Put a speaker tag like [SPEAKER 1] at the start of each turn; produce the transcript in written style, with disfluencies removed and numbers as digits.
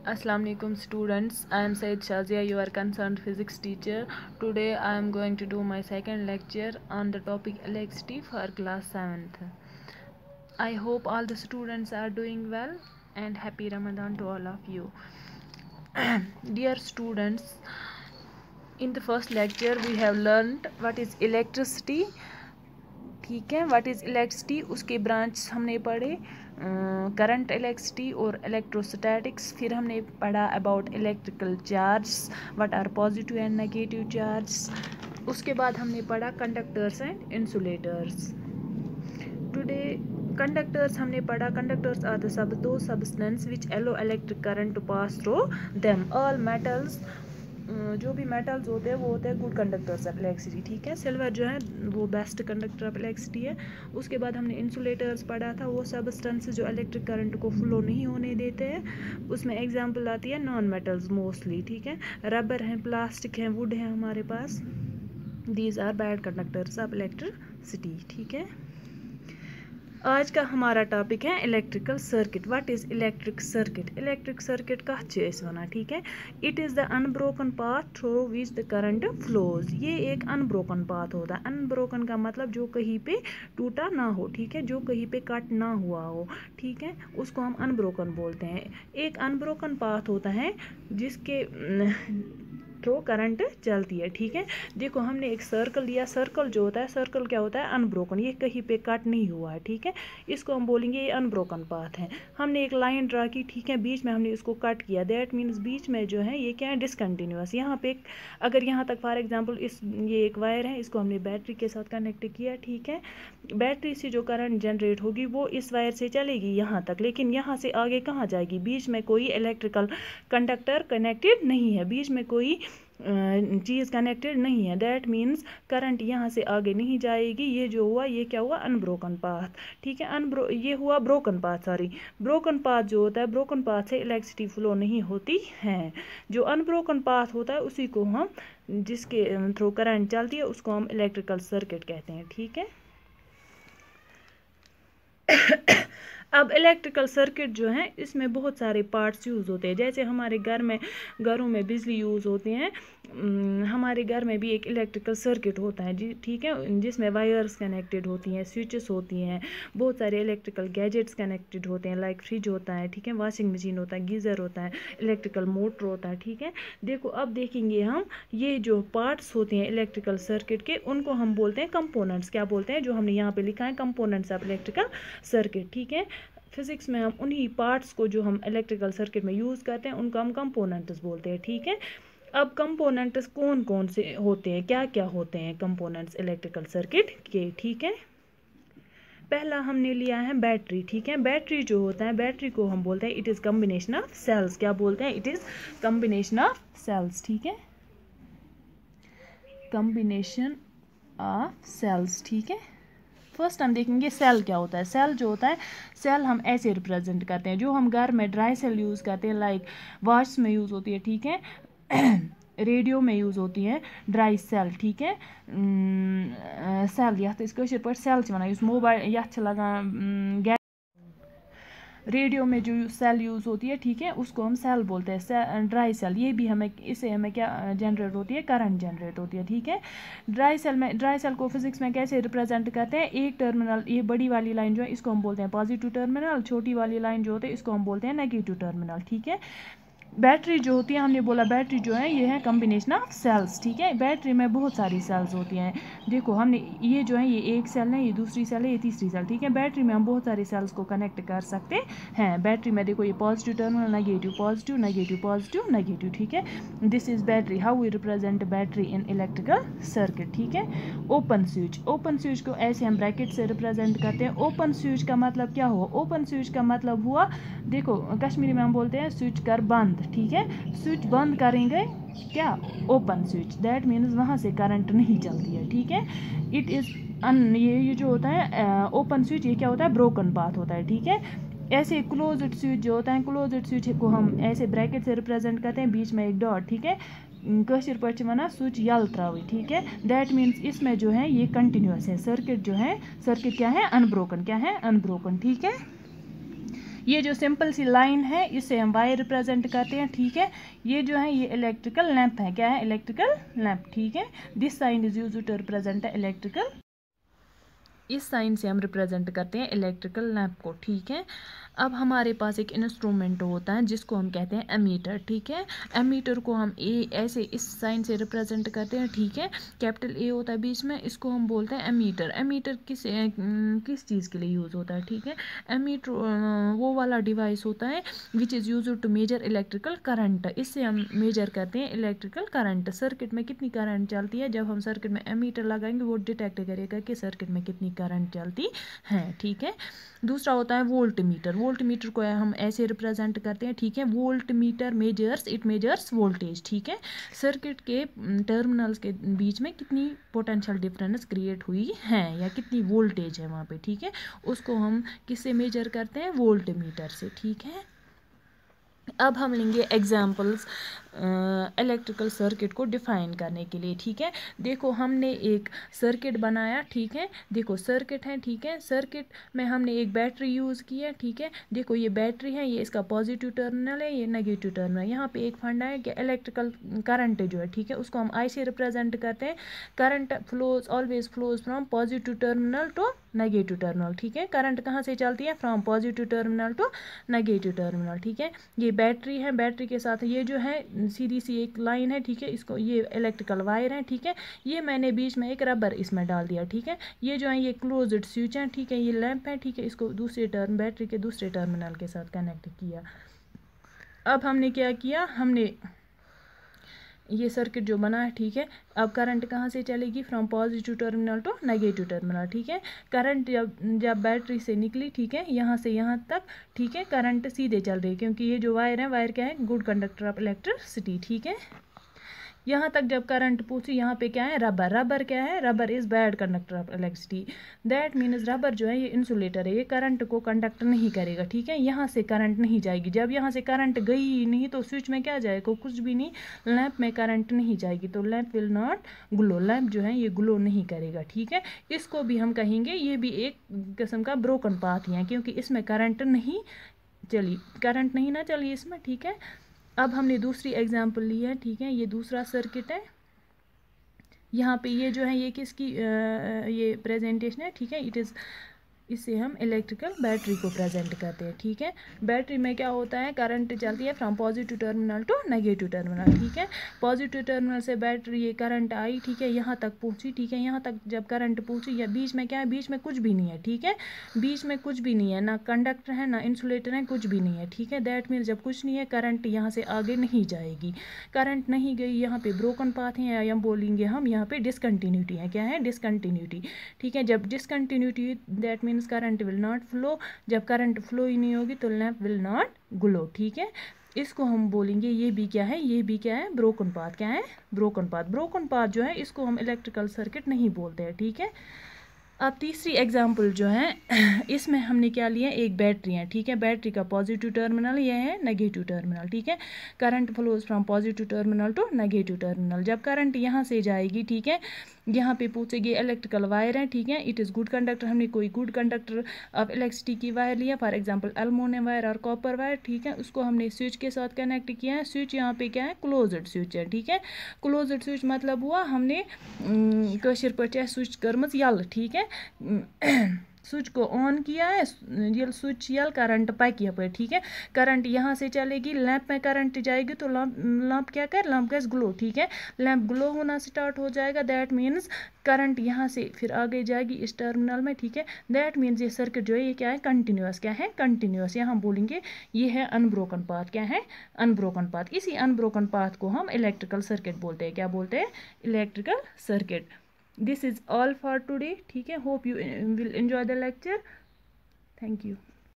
[SPEAKER 1] Assalamu alaikum students. I am Said Shazia, your concerned physics teacher. Today I am going to do my second lecture on the topic electricity for class 7th. I hope all the students are doing well and happy Ramadan to all of you. Dear students, in the first lecture we have learned what is electricity. ठीक है, what is electricity, उसके branch हमने पढ़े current electricity और electrostatics. फिर हमने पढ़ा about electrical charge, what are positive and negative charge. उसके बाद हमने पढ़ा conductors and insulators. Today conductors हमने पढ़ा, conductors are the substance which allow electric current to pass through them. All metals, जो भी मेटल्स होते हैं वो होते हैं गुड कंडक्टर्स ऑफ इलेक्ट्रिसिटी। ठीक है, सिल्वर जो है वो बेस्ट कंडक्टर ऑफ इलेक्ट्रिसिटी है। उसके बाद हमने इंसुलेटर्स पढ़ा था, वो सब्सटेंसेस जो इलेक्ट्रिक करंट को फ्लो नहीं होने देते हैं। उसमें एग्जांपल आती है नॉन मेटल्स मोस्टली। ठीक है, रबर है, प्लास्टिक है, वुड है हमारे पास। These are bad conductors of electricity. ठीक है, आज का हमारा टॉपिक है electrical circuit. What is electric circuit? Electric circuit कथ छ अस वनान। ठीक है, it is the unbroken path through which the current flows. ये एक अनब्रोकन पाथ होता है। अनब्रोकन का मतलब जो कहीं पे टूटा ना हो। ठीक है, जो कहीं पे कट ना हुआ हो। ठीक है, उसको हम अनब्रोकन बोलते हैं। एक अनब्रोकन पाथ होता है जिसके थ्रू करंट चलती है। ठीक है, देखो हमने एक सर्कल लिया, सर्कल जो होता है, सर्कल क्या होता है? अनब्रोकन, ये कहीं पे कट नहीं हुआ है। ठीक है, इसको हम बोलेंगे ये अनब्रोकन पाथ है। हमने एक लाइन ड्रा की, ठीक है, बीच में हमने इसको कट किया, दैट मीन्स बीच में जो है ये क्या है? डिसकंटिन्यूअस। यहाँ पे अगर यहाँ तक फॉर एग्जांपल ये एक वायर है, इसको हमने बैटरी के साथ कनेक्ट किया। ठीक है, बैटरी से जो करंट जनरेट होगी वो इस वायर से चलेगी यहाँ तक, लेकिन यहाँ से आगे कहाँ जाएगी? बीच में कोई इलेक्ट्रिकल कंडक्टर कनेक्टेड नहीं है, बीच में कोई चीज़ कनेक्टेड नहीं है। दैट मीन्स करंट यहाँ से आगे नहीं जाएगी। ये जो हुआ ये क्या हुआ? Unbroken path. ठीक है, ये हुआ broken path. Sorry, broken path जो होता है, ब्रोकन पाथ से इलेक्ट्रिसिटी फ्लो नहीं होती है। जो अनब्रोकन पाथ होता है उसी को हम, जिसके थ्रू करंट चलती है, उसको हम इलेक्ट्रिकल सर्किट कहते हैं। ठीक है, अब इलेक्ट्रिकल सर्किट जो है इसमें बहुत सारे पार्ट्स यूज़ होते हैं। जैसे हमारे घरों में बिजली यूज़ होती हैं, हमारे घर में भी एक इलेक्ट्रिकल सर्किट होता है जी। ठीक है, जिसमें वायर्स कनेक्टेड होती हैं, स्विचेस होती हैं, बहुत सारे इलेक्ट्रिकल गैजेट्स कनेक्टेड होते हैं, लाइक फ्रिज होता है, ठीक है, वॉशिंग मशीन होता है, गीज़र होता है, इलेक्ट्रिकल मोटर होता है। ठीक है, देखो अब देखेंगे हम ये जो पार्ट्स होते हैं इलेक्ट्रिकल सर्किट के, उनको हम बोलते हैं कंपोनेंट्स। क्या बोलते हैं? जो हमने यहाँ पे लिखा है कंपोनेंट्स ऑफ इलेक्ट्रिकल सर्किट। ठीक है, फिजिक्स में हम उन्हीं पार्ट्स को जो हम इलेक्ट्रिकल सर्किट में यूज़ करते हैं उनको हम कंपोनेंट्स बोलते हैं। ठीक है, अब कंपोनेंट्स कौन कौन से होते हैं, क्या क्या होते हैं कंपोनेंट्स इलेक्ट्रिकल सर्किट के? ठीक है, पहला हमने लिया है बैटरी। ठीक है, बैटरी जो होता है, बैटरी को हम बोलते हैं it is combination of cells. क्या बोलते हैं? It is combination of cells. ठीक है, कम्बिनेशन ऑफ सेल्स। ठीक है, फर्स्ट हम देखेंगे सेल क्या होता है। सेल जो होता है, सेल हम ऐसे रिप्रेजेंट करते हैं। जो हम घर में ड्राई सेल यूज़ करते हैं, लाइक वॉच में यूज़ होती है। ठीक है, रेडियो में यूज़ होती है ड्राई सेल। ठीक है, सेल यथ सेल वन, मोबाइल यथ लगान रेडियो में जो सेल यूज़ होती है, ठीक है, उसको हम सेल बोलते हैं, ड्राई सेल। ये भी हमें, इससे हमें क्या जनरेट होती है? करंट जनरेट होती है। ठीक है, ड्राई सेल को फिजिक्स में कैसे रिप्रेजेंट करते हैं? एक टर्मिनल, ये बड़ी वाली लाइन जो है इसको हम बोलते हैं पॉजिटिव टर्मिनल, छोटी वाली लाइन जो होती है इसको हम बोलते हैं नेगेटिव टर्मिनल। ठीक है, बैटरी जो होती है, हमने बोला बैटरी जो है ये है कम्बिनेशन ऑफ सेल्स। ठीक है, बैटरी में बहुत सारी सेल्स होती हैं। देखो हमने ये जो है ये एक सेल है, ये दूसरी सेल है, ये तीसरी सेल। ठीक है, बैटरी में हम बहुत सारी सेल्स को कनेक्ट कर सकते हैं। बैटरी में देखो ये positive terminal, negative, positive, negative, positive, negative. ठीक है, this is battery. How we represent battery in electrical circuit? ठीक है, ओपन स्विच, ओपन स्विच को ऐसे हम ब्रैकेट से रिप्रेजेंट करते हैं। ओपन स्विच का मतलब क्या हुआ? ओपन स्विच का मतलब हुआ, देखो कश्मीरी में हम बोलते हैं स्विच कर बंद। ठीक है, स्विच बंद करेंगे क्या? ओपन स्विच, दैट मीन्स वहाँ से करंट नहीं चलती है। ठीक है, इट इज़ ये जो होता है ओपन स्विच, ये क्या होता है? ब्रोकन पाथ होता है। ठीक है, ऐसे क्लोज्ड स्विच जो होता है, क्लोज्ड स्विच को हम ऐसे ब्रैकेट से रिप्रेजेंट करते हैं, बीच में एक डॉट। ठीक है, कशिर पे वना स्विच यल त्रावी। ठीक है, दैट मीन्स इसमें जो है ये कंटिन्यूस है। सर्किट जो है, सर्किट क्या है? अनब्रोकन। क्या है? अनब्रोकन। ठीक है, ये जो सिंपल सी लाइन है इससे हम वाई रिप्रेजेंट करते हैं, ठीक है। ये जो है ये इलेक्ट्रिकल लैंप है, क्या है, इलेक्ट्रिकल लैंप, ठीक है। This sign is used to represent electrical, इस साइन से हम रिप्रेजेंट करते हैं इलेक्ट्रिकल लैंप को, ठीक है। अब हमारे पास एक इंस्ट्रूमेंट होता है जिसको हम कहते हैं एमीटर, ठीक है। एमीटर को हम ऐसे इस साइन से रिप्रेजेंट करते हैं, ठीक है। कैपिटल ए होता है बीच में, इसको हम बोलते हैं एमीटर। एमीटर किस चीज़ के लिए यूज़ होता है, ठीक है। एमीटर वो वाला डिवाइस होता है which is use to measure electrical current. इससे हम मेजर करते हैं इलेक्ट्रिकल करंट। सर्किट में कितनी करंट चलती है, जब हम सर्किट में एमीटर लगाएंगे वो डिटेक्ट करेगा कि सर्किट में कितनी करंट चलती है, ठीक है। दूसरा होता है वोल्ट मीटर। वोल्ट मीटर को हम ऐसे रिप्रेजेंट करते हैं, ठीक है। वोल्ट मीटर मेजर्स वोल्टेज, ठीक है। सर्किट के टर्मिनल्स के बीच में कितनी पोटेंशियल डिफरेंस क्रिएट हुई है या कितनी वोल्टेज है वहाँ पे, ठीक है। उसको हम किससे मेजर करते हैं, वोल्ट मीटर से, ठीक है। अब हम लेंगे एग्जाम्पल्स इलेक्ट्रिकल सर्किट को डिफाइन करने के लिए, ठीक है। देखो हमने एक सर्किट बनाया, ठीक है। देखो सर्किट है, ठीक है। सर्किट में हमने एक बैटरी यूज़ की है, ठीक है। देखो ये बैटरी है, ये इसका पॉजिटिव टर्मिनल है, ये नेगेटिव टर्मिनल। यहाँ पे एक फंडा है कि इलेक्ट्रिकल करंट जो है, ठीक है, उसको हम आई से रिप्रेजेंट करते हैं। Current flows always flows from positive terminal to negative terminal, ठीक है। करंट कहाँ से चलती है, from positive terminal to negative terminal, ठीक है। ये बैटरी है, बैटरी के साथ ये जो है सीधी सी एक लाइन है, ठीक है। इसको ये इलेक्ट्रिकल वायर है, ठीक है। ये मैंने बीच में एक रबर इसमें डाल दिया, ठीक है। ये जो है ये क्लोज्ड स्विच है, ठीक है। ये लैंप है, ठीक है। इसको बैटरी के दूसरे टर्मिनल के साथ कनेक्ट किया। अब हमने क्या किया, हमने ये सर्किट जो बना है, ठीक है। अब करंट कहाँ से चलेगी, from positive terminal to negative terminal, ठीक है। करंट जब बैटरी से निकली, ठीक है, यहाँ से यहाँ तक, ठीक है, करंट सीधे चल रही है क्योंकि ये जो वायर है, वायर क्या है, गुड कंडक्टर ऑफ इलेक्ट्रिसिटी, ठीक है। यहाँ तक जब करंट पूछी, यहाँ पे क्या है, रबर। रबर क्या है, rubber is bad conductor of electricity. That means rubber जो है ये इंसुलेटर है, ये करंट को कंडक्ट नहीं करेगा, ठीक है। यहाँ से करंट नहीं जाएगी। जब यहाँ से करंट गई ही नहीं तो स्विच में क्या जाएगा, कुछ भी नहीं। लैंप में करंट नहीं जाएगी तो lamp will not glow. Lamp जो है ये ग्लो नहीं करेगा, ठीक है। इसको भी हम कहेंगे ये भी एक किस्म का ब्रोकन पाथ ही है क्योंकि इसमें करंट नहीं ना चली इसमें, ठीक है। अब हमने दूसरी एग्जांपल ली है, ठीक है। ये दूसरा सर्किट है। यहाँ पे ये जो है ये किसकी ये प्रेजेंटेशन है, ठीक है। इससे हम इलेक्ट्रिकल बैटरी को प्रेजेंट करते हैं, ठीक है। बैटरी में क्या होता है, करंट चलती है from positive terminal to negative terminal, ठीक है। पॉजिटिव टर्मिनल से बैटरी ये करंट आई, ठीक है, यहाँ तक पहुँची, ठीक है। यहाँ तक जब करंट पहुँची, या बीच में क्या है, बीच में कुछ भी नहीं है, ठीक है। बीच में कुछ भी नहीं है, ना कंडक्टर है ना इंसुलेटर है, कुछ भी नहीं है, ठीक है। दैट मीन्स जब कुछ नहीं है करंट यहाँ से आगे नहीं जाएगी। करंट नहीं गई, यहाँ पे ब्रोकन पाथ है या बोलेंगे हम यहाँ पे डिसकंटिन्यूटी है। क्या है, डिसकंटिन्यूटी, ठीक है। जब discontinuity that means current will not flow. जब करंट फ्लो ही नहीं होगी तो लैंप विल नॉट ग्लो, ठीक है। इसको हम बोलेंगे ये भी क्या है, ये भी क्या है, ब्रोकन पाथ। क्या है, ब्रोकन पाथ। ब्रोकन पाथ जो है इसको हम इलेक्ट्रिकल सर्किट नहीं बोलते हैं, ठीक है। अब तीसरी एग्जांपल जो है इसमें हमने क्या लिया, एक बैटरी है, ठीक है। बैटरी का पॉजिटिव टर्मिनल ये है, नेगेटिव टर्मिनल, ठीक है। Current flows from positive terminal to negative terminal. जब करंट यहाँ से जाएगी, ठीक है, यहाँ पे पूछेगी इलेक्ट्रिकल वायर है, ठीक है। It is good conductor. हमने कोई गुड कंडक्टर ऑफ इलेक्ट्रिसिटी की वायर लिया, फॉर एग्जांपल एल्युमिनियम वायर और कॉपर वायर, ठीक है। उसको हमने स्विच के साथ कनेक्ट किया है। स्विच यहाँ पे क्या है, क्लोज्ड स्विच है, ठीक है। क्लोज्ड स्विच मतलब हुआ हमने कशिर पर स्विच कर्मज यल, ठीक है। स्विच को ऑन किया है, ये स्विच यल करंट पक यहाँ पर, ठीक है। करंट यहाँ से चलेगी, लैंप में करंट जाएगी तो लैंप क्या कर, लैंप गैस ग्लो, ठीक है। लैंप ग्लो होना स्टार्ट हो जाएगा। दैट मीन्स करंट यहाँ से फिर आगे जाएगी इस टर्मिनल में, ठीक है। दैट मीन्स ये सर्किट जो है ये क्या है, कंटिन्यूअस। क्या है, कंटिन्यूअस। यहाँ बोलेंगे ये है अनब्रोकन पाथ। क्या है, अनब्रोकन पाथ। इसी अनब्रोकन पाथ को हम इलेक्ट्रिकल सर्किट बोलते हैं। क्या बोलते हैं, electrical circuit. This is all for today, ठीक है। Hope you will enjoy the lecture. Thank you.